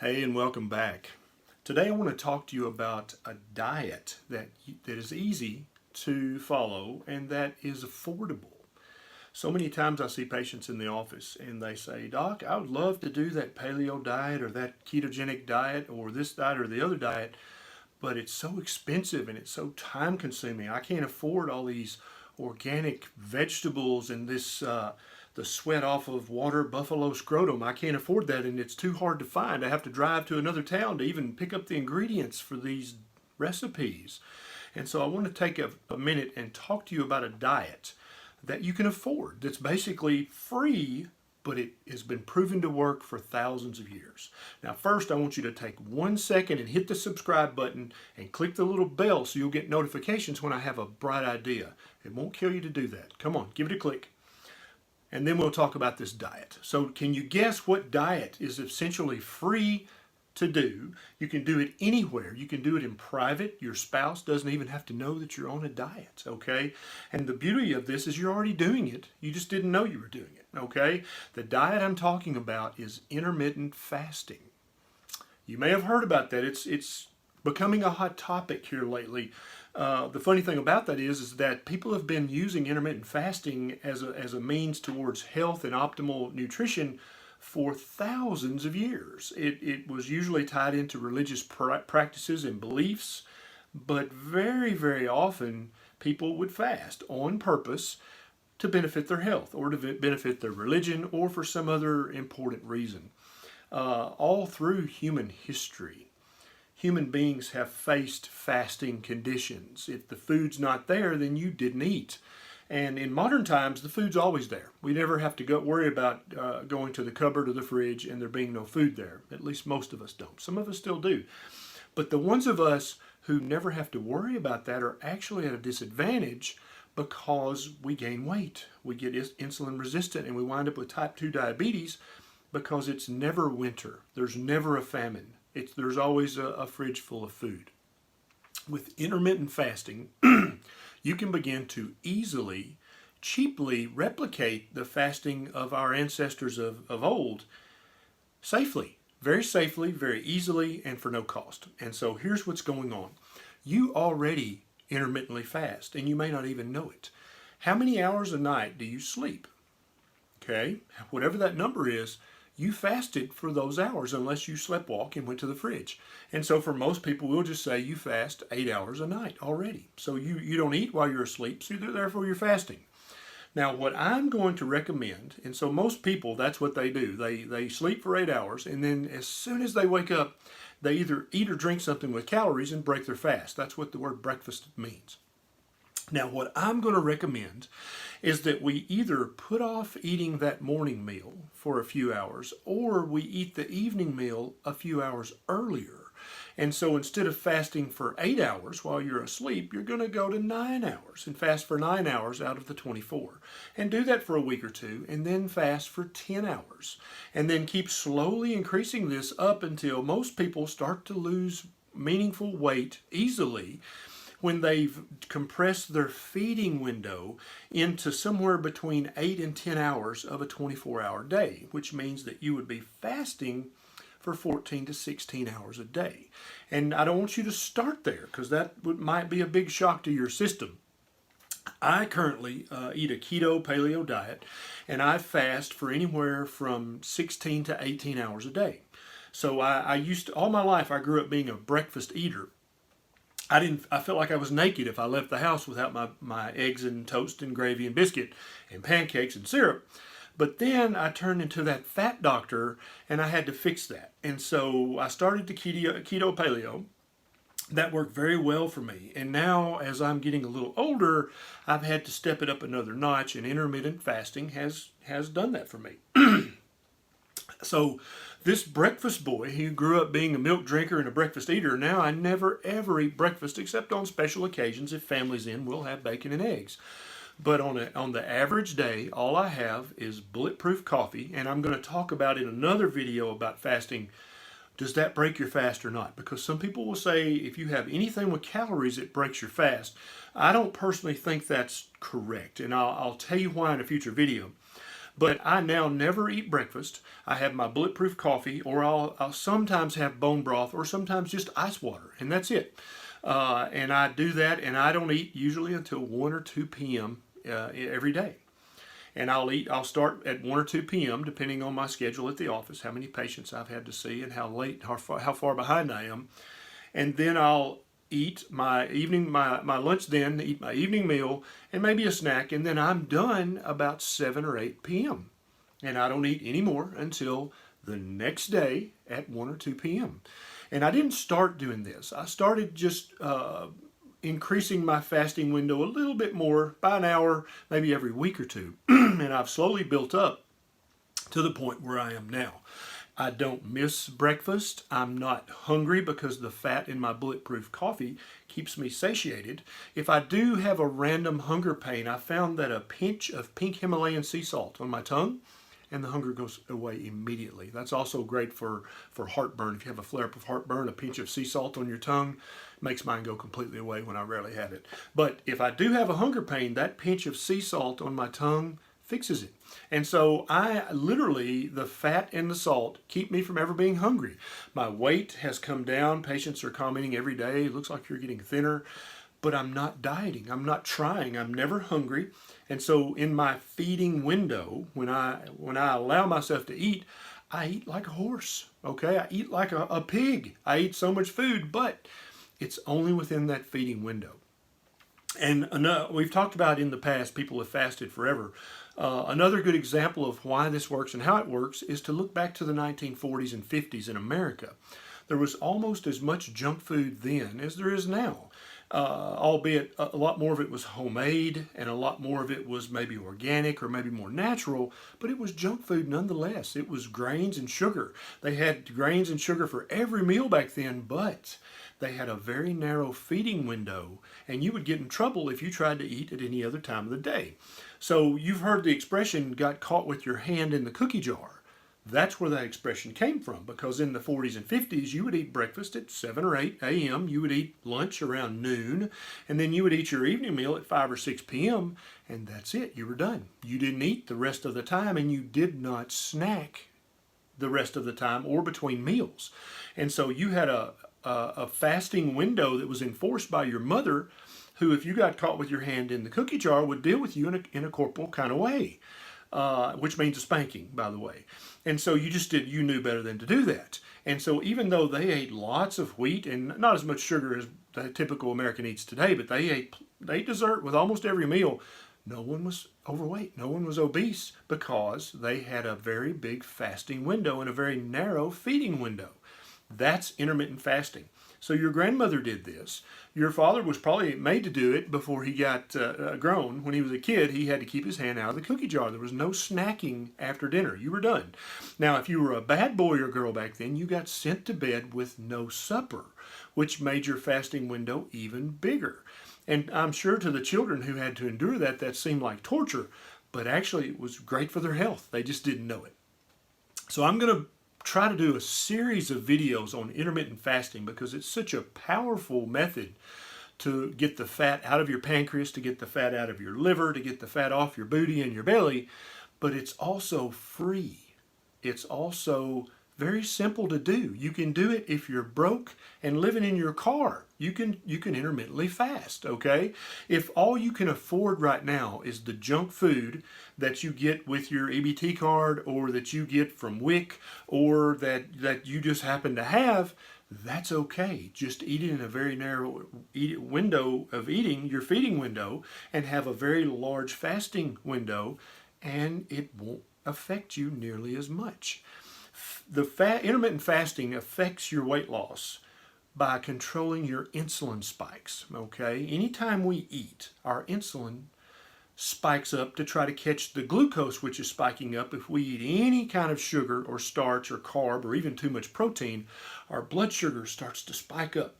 Hey, and welcome back. Today I want to talk to you about a diet that is easy to follow and that is affordable. So many times I see patients in the office and they say, Doc, I would love to do that paleo diet or that ketogenic diet or this diet or the other diet, but it's so expensive and it's so time consuming. I can't afford all these organic vegetables and the sweat off of water buffalo scrotum. I can't afford that and it's too hard to find. I have to drive to another town to even pick up the ingredients for these recipes. And so I want to take a minute and talk to you about a diet that you can afford that's basically free, but it has been proven to work for thousands of years. Now, first, I want you to take 1 second and hit the subscribe button and click the little bell so you'll get notifications when I have a bright idea. It won't kill you to do that. Come on, give it a click. And then we'll talk about this diet. So can you guess what diet is essentially free to do? You can do it anywhere. You can do it in private. Your spouse doesn't even have to know that you're on a diet, okay? And the beauty of this is you're already doing it. You just didn't know you were doing it, okay? The diet I'm talking about is intermittent fasting. You may have heard about that. It's becoming a hot topic here lately. The funny thing about that is that people have been using intermittent fasting as a means towards health and optimal nutrition for thousands of years. It was usually tied into religious practices and beliefs, but very, very often people would fast on purpose to benefit their health or to benefit their religion or for some other important reason. All through human history, human beings have faced fasting conditions. If the food's not there, then you didn't eat. And in modern times, the food's always there. We never have to worry about going to the cupboard or the fridge and there being no food there. At least most of us don't. Some of us still do. But the ones of us who never have to worry about that are actually at a disadvantage because we gain weight. We get insulin resistant and we wind up with type 2 diabetes because it's never winter. There's never a famine. There's always a fridge full of food. With intermittent fasting, you can begin to easily, cheaply replicate the fasting of our ancestors of old safely, very easily, and for no cost. And so here's what's going on. You already intermittently fast, and you may not even know it. How many hours a night do you sleep? Okay, whatever that number is, you fasted for those hours unless you sleptwalk and went to the fridge. And so for most people, we'll just say you fast 8 hours a night already. So you don't eat while you're asleep, so therefore you're fasting. Now what I'm going to recommend, and so most people, that's what they do. They sleep for 8 hours, and then as soon as they wake up, they either eat or drink something with calories and break their fast. That's what the word breakfast means. Now, what I'm going to recommend is that we either put off eating that morning meal for a few hours or we eat the evening meal a few hours earlier. And so instead of fasting for 8 hours while you're asleep, you're going to go to 9 hours and fast for 9 hours out of the 24. And do that for a week or two and then fast for 10 hours. And then keep slowly increasing this up until most people start to lose meaningful weight easily when they've compressed their feeding window into somewhere between 8 and 10 hours of a 24-hour day, which means that you would be fasting for 14 to 16 hours a day. And I don't want you to start there because that might be a big shock to your system. I currently eat a keto paleo diet, and I fast for anywhere from 16 to 18 hours a day. So all my life I grew up being a breakfast eater. I felt like I was naked if I left the house without my eggs and toast and gravy and biscuit and pancakes and syrup. But then I turned into that fat doctor and I had to fix that. And so I started the keto paleo. That worked very well for me. And now as I'm getting a little older, I've had to step it up another notch, and intermittent fasting has done that for me. So this breakfast boy who grew up being a milk drinker and a breakfast eater, now I never ever eat breakfast except on special occasions. If family's in, we'll have bacon and eggs. But on the average day, all I have is bulletproof coffee, and I'm going to talk about in another video about fasting. Does that break your fast or not? Because some people will say if you have anything with calories, it breaks your fast. I don't personally think that's correct, and I'll tell you why in a future video. But I now never eat breakfast. I have my bulletproof coffee, or I'll sometimes have bone broth, or sometimes just ice water, and that's it. And I do that, and I don't eat usually until 1 or 2 p.m. Every day. And I'll start at 1 or 2 p.m. depending on my schedule at the office, how many patients I've had to see, and how far behind I am. And then I'll eat my lunch, then eat my evening meal and maybe a snack, and then I'm done about 7 or 8 p.m. And I don't eat any more until the next day at 1 or 2 p.m. And I didn't start doing this. I started just increasing my fasting window a little bit more by an hour, maybe every week or two. And I've slowly built up to the point where I am now. I don't miss breakfast. I'm not hungry because the fat in my bulletproof coffee keeps me satiated. If I do have a random hunger pain, I found that a pinch of pink Himalayan sea salt on my tongue and the hunger goes away immediately. That's also great for heartburn. If you have a flare-up of heartburn, a pinch of sea salt on your tongue makes mine go completely away when I rarely have it. But if I do have a hunger pain, that pinch of sea salt on my tongue fixes it. And so the fat and the salt keep me from ever being hungry. My weight has come down. Patients are commenting every day, it looks like you're getting thinner. But I'm not dieting. I'm not trying. I'm never hungry. And so in my feeding window, when I allow myself to eat, I eat like a horse. Okay? I eat like a pig. I eat so much food, but it's only within that feeding window. And we've talked about in the past, people have fasted forever. Another good example of why this works and how it works is to look back to the 1940s and 50s in America. There was almost as much junk food then as there is now. Albeit a lot more of it was homemade and a lot more of it was maybe organic or maybe more natural, but it was junk food nonetheless. It was grains and sugar. They had grains and sugar for every meal back then, but they had a very narrow feeding window, and you would get in trouble if you tried to eat at any other time of the day. So you've heard the expression, got caught with your hand in the cookie jar. That's where that expression came from, because in the 40s and 50s, you would eat breakfast at 7 or 8 a.m., you would eat lunch around noon, and then you would eat your evening meal at 5 or 6 p.m., and that's it, you were done. You didn't eat the rest of the time, and you did not snack the rest of the time or between meals. And so you had a fasting window that was enforced by your mother, who, if you got caught with your hand in the cookie jar, would deal with you in a corporal kind of way. Which means a spanking, by the way. And so you knew better than to do that. And so even though they ate lots of wheat and not as much sugar as the typical American eats today, but they ate dessert with almost every meal, no one was overweight, no one was obese, because they had a very big fasting window and a very narrow feeding window. That's intermittent fasting. So your grandmother did this. Your father was probably made to do it before he got grown. When he was a kid, he had to keep his hand out of the cookie jar. There was no snacking after dinner. You were done. Now, if you were a bad boy or girl back then, you got sent to bed with no supper, which made your fasting window even bigger. And I'm sure to the children who had to endure that, that seemed like torture, but actually it was great for their health. They just didn't know it. So I'm going to try to do a series of videos on intermittent fasting because it's such a powerful method to get the fat out of your pancreas, to get the fat out of your liver, to get the fat off your booty and your belly, but it's also free. It's also very simple to do. You can do it if you're broke and living in your car. You can intermittently fast, okay? If all you can afford right now is the junk food that you get with your EBT card or that you get from WIC or that you just happen to have, that's okay. Just eat it in a very narrow window of eating, your feeding window, and have a very large fasting window, and it won't affect you nearly as much. Intermittent fasting affects your weight loss by controlling your insulin spikes, okay? Anytime we eat, our insulin spikes up to try to catch the glucose, which is spiking up. If we eat any kind of sugar or starch or carb or even too much protein, our blood sugar starts to spike up.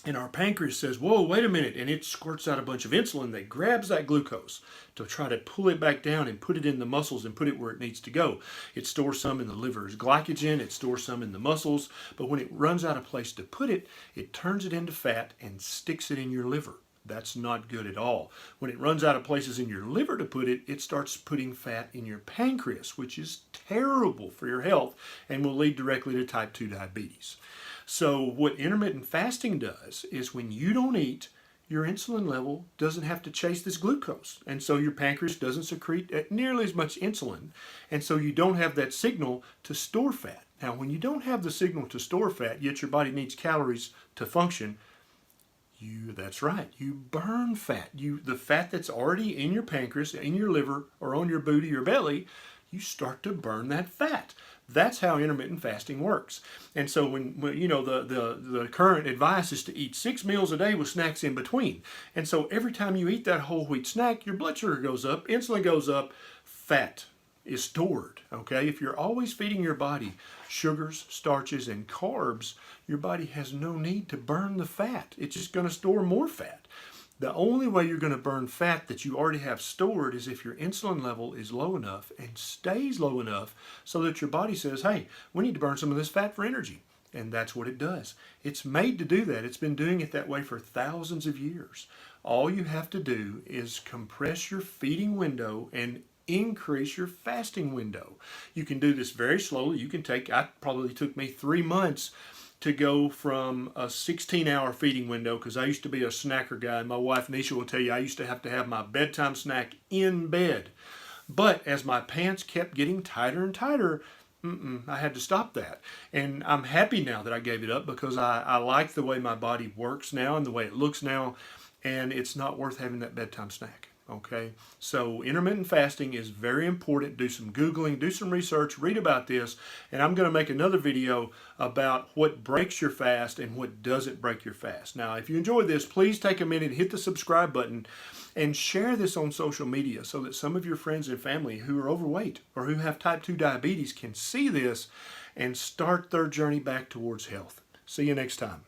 And our pancreas says, whoa, wait a minute, and it squirts out a bunch of insulin that grabs that glucose to try to pull it back down and put it in the muscles and put it where it needs to go. It stores some in the liver as glycogen, it stores some in the muscles, but when it runs out of place to put it, it turns it into fat and sticks it in your liver. That's not good at all. When it runs out of places in your liver to put it, it starts putting fat in your pancreas, which is terrible for your health and will lead directly to type 2 diabetes. So what intermittent fasting does is when you don't eat, your insulin level doesn't have to chase this glucose. And so your pancreas doesn't secrete nearly as much insulin. And so you don't have that signal to store fat. Now, when you don't have the signal to store fat, yet your body needs calories to function, that's right, you burn fat. The fat that's already in your pancreas, in your liver, or on your booty or belly, you start to burn that fat. That's how intermittent fasting works. And so when the current advice is to eat 6 meals a day with snacks in between. And so every time you eat that whole wheat snack, your blood sugar goes up, insulin goes up, fat is stored. Okay, if you're always feeding your body sugars, starches, and carbs, your body has no need to burn the fat. It's just going to store more fat. The only way you're going to burn fat that you already have stored is if your insulin level is low enough and stays low enough so that your body says, hey, we need to burn some of this fat for energy. And that's what it does. It's made to do that. It's been doing it that way for thousands of years. All you have to do is compress your feeding window and increase your fasting window. You can do this very slowly. It probably took me 3 months to go from a 16-hour feeding window, because I used to be a snacker guy. And my wife Nisha will tell you I used to have my bedtime snack in bed. But as my pants kept getting tighter and tighter, I had to stop that. And I'm happy now that I gave it up, because I like the way my body works now and the way it looks now, and it's not worth having that bedtime snack. Okay, so intermittent fasting is very important. Do some Googling, do some research, read about this, and I'm going to make another video about what breaks your fast and what doesn't break your fast. Now, if you enjoyed this, please take a minute, hit the subscribe button, and share this on social media so that some of your friends and family who are overweight or who have type 2 diabetes can see this and start their journey back towards health. See you next time.